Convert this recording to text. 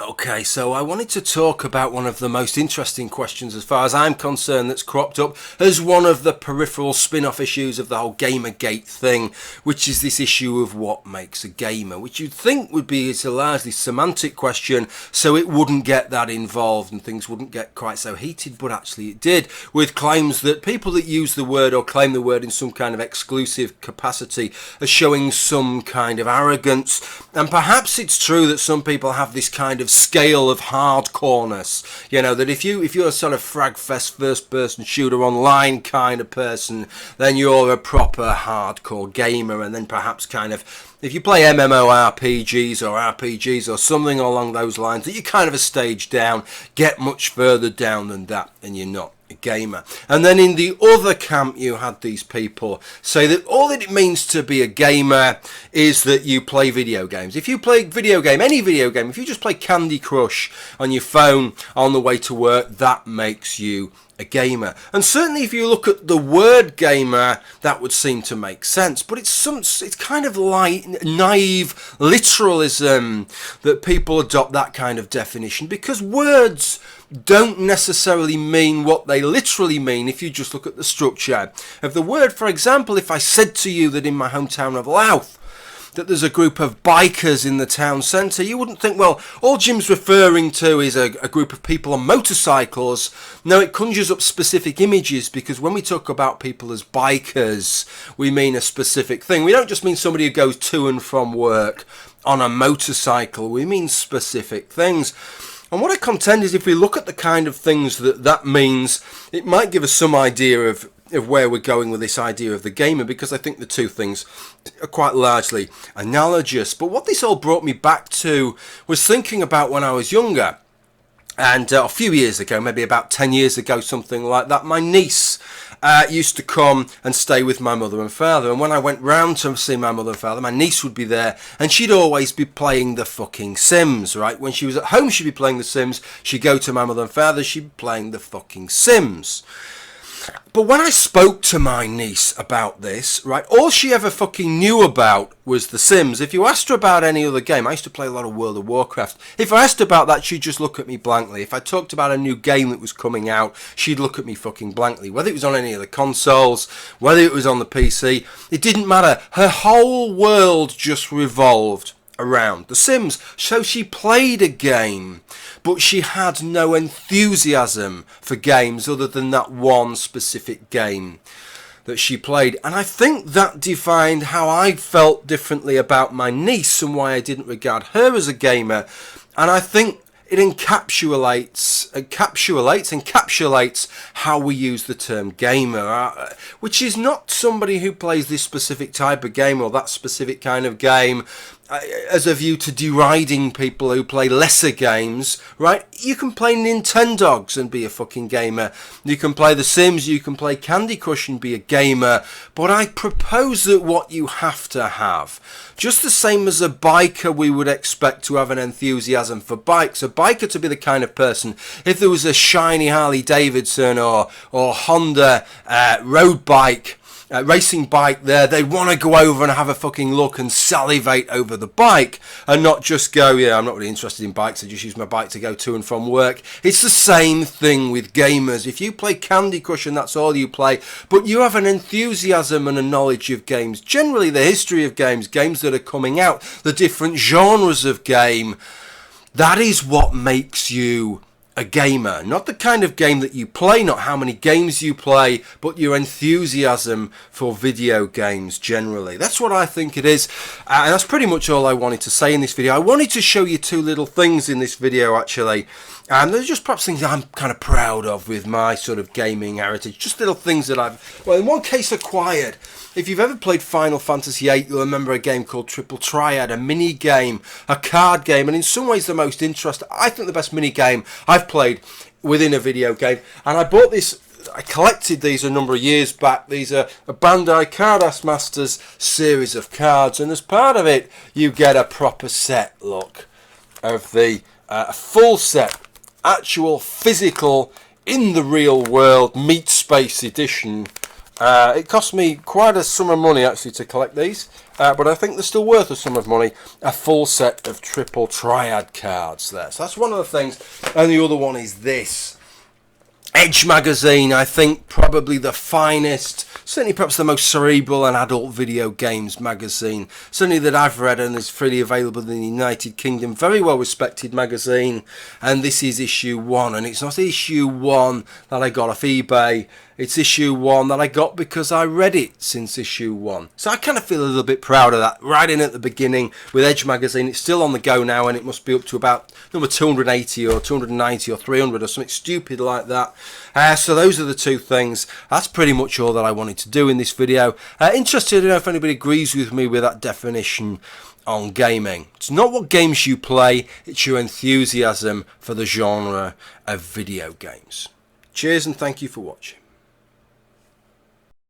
Okay, so I wanted to talk about one of the most interesting questions as far as I'm concerned that's cropped up as one of the peripheral spin-off issues of the whole Gamergate thing, which is this issue of what makes a gamer, which you'd think would be a largely semantic question, so it wouldn't get that involved and things wouldn't get quite so heated, but actually it did, with claims that people that use the word or claim the word in some kind of exclusive capacity are showing some kind of arrogance. And perhaps it's true that some people have this kind of scale of hardcoreness, you know, that if you're a sort of fragfest first person shooter online kind of person, then you're a proper hardcore gamer. And then perhaps kind of if you play MMORPGs or RPGs or something along those lines, that you're kind of a stage down, get much further down than that, and you're not a gamer. And then in the other camp you had these people say that all that it means to be a gamer is that you play video games. If you play video game, any video game, if you just play Candy Crush on your phone on the way to work, that makes you a gamer. And certainly if you look at the word gamer, that would seem to make sense, but it's kind of like naive literalism that people adopt that kind of definition, because words don't necessarily mean what they literally mean if you just look at the structure of the word. For example, if I said to you that in my hometown of Louth that there's a group of bikers in the town centre, you wouldn't think, well, all Jim's referring to is a group of people on motorcycles. No, it conjures up specific images, because when we talk about people as bikers, we mean a specific thing. We don't just mean somebody who goes to and from work on a motorcycle. We mean specific things. And what I contend is if we look at the kind of things that means, it might give us some idea of where we're going with this idea of the gamer, because I think the two things are quite largely analogous. But what this all brought me back to was thinking about when I was younger. And a few years ago, maybe about 10 years ago, something like that, my niece used to come and stay with my mother and father. And when I went round to see my mother and father, my niece would be there, and she'd always be playing the fucking Sims, right? When she was at home, she'd be playing the Sims. She'd go to my mother and father, she'd be playing the fucking Sims. But when I spoke to my niece about this, right, all she ever fucking knew about was The Sims. If you asked her about any other game, I used to play a lot of World of Warcraft. If I asked her about that, she'd just look at me blankly. If I talked about a new game that was coming out, she'd look at me fucking blankly. Whether it was on any of the consoles, whether it was on the PC, it didn't matter. Her whole world just revolved around The Sims. So she played a game, but she had no enthusiasm for games other than that one specific game that she played. And I think that defined how I felt differently about my niece and why I didn't regard her as a gamer. And I think it encapsulates how we use the term gamer, which is not somebody who plays this specific type of game or that specific kind of game as a view to deriding people who play lesser games, right? You can play Nintendogs and be a fucking gamer. You can play The Sims, you can play Candy Crush and be a gamer. But I propose that what you have to have, just the same as a biker we would expect to have an enthusiasm for bikes, a biker to be the kind of person, if there was a shiny Harley Davidson or Honda road bike, racing bike there, they want to go over and have a fucking look and salivate over the bike and not just go, yeah, I'm not really interested in bikes, I just use my bike to go to and from work. It's the same thing with gamers. If you play Candy Crush and that's all you play, but you have an enthusiasm and a knowledge of games, generally the history of games, games that are coming out, the different genres of game, that is what makes you a gamer. Not the kind of game that you play, not how many games you play, but your enthusiasm for video games generally. That's what I think it is, and that's pretty much all I wanted to say in this video. I wanted to show you two little things in this video actually, and they're just perhaps things that I'm kind of proud of with my sort of gaming heritage, just little things that I've, well, in one case acquired. If you've ever played Final Fantasy VIII, you'll remember a game called Triple Triad, a mini game, a card game, and in some ways the most interesting, I think the best mini game I've played within a video game. And I bought this, I collected these a number of years back. These are a Bandai Card Masters series of cards, and as part of it you get a proper set, look, of the full set, actual physical in the real world meat space edition It cost me quite a sum of money actually to collect these, but I think they're still worth a sum of money. A full set of triple triad cards there. So that's one of the things. And the other one is this. Edge magazine, I think probably the finest, certainly perhaps the most cerebral and adult video games magazine, certainly that I've read, and is freely available in the United Kingdom. Very well respected magazine, and this is issue 1, and it's not issue 1 that I got off eBay. It's issue 1 that I got because I read it since issue 1. So I kind of feel a little bit proud of that. Right in at the beginning with Edge magazine. It's still on the go now, and it must be up to about number 280 or 290 or 300 or something stupid like that. So those are the two things. That's pretty much all that I wanted to do in this video. Interested to know if anybody agrees with me with that definition on gaming. It's not what games you play, it's your enthusiasm for the genre of video games. Cheers and thank you for watching.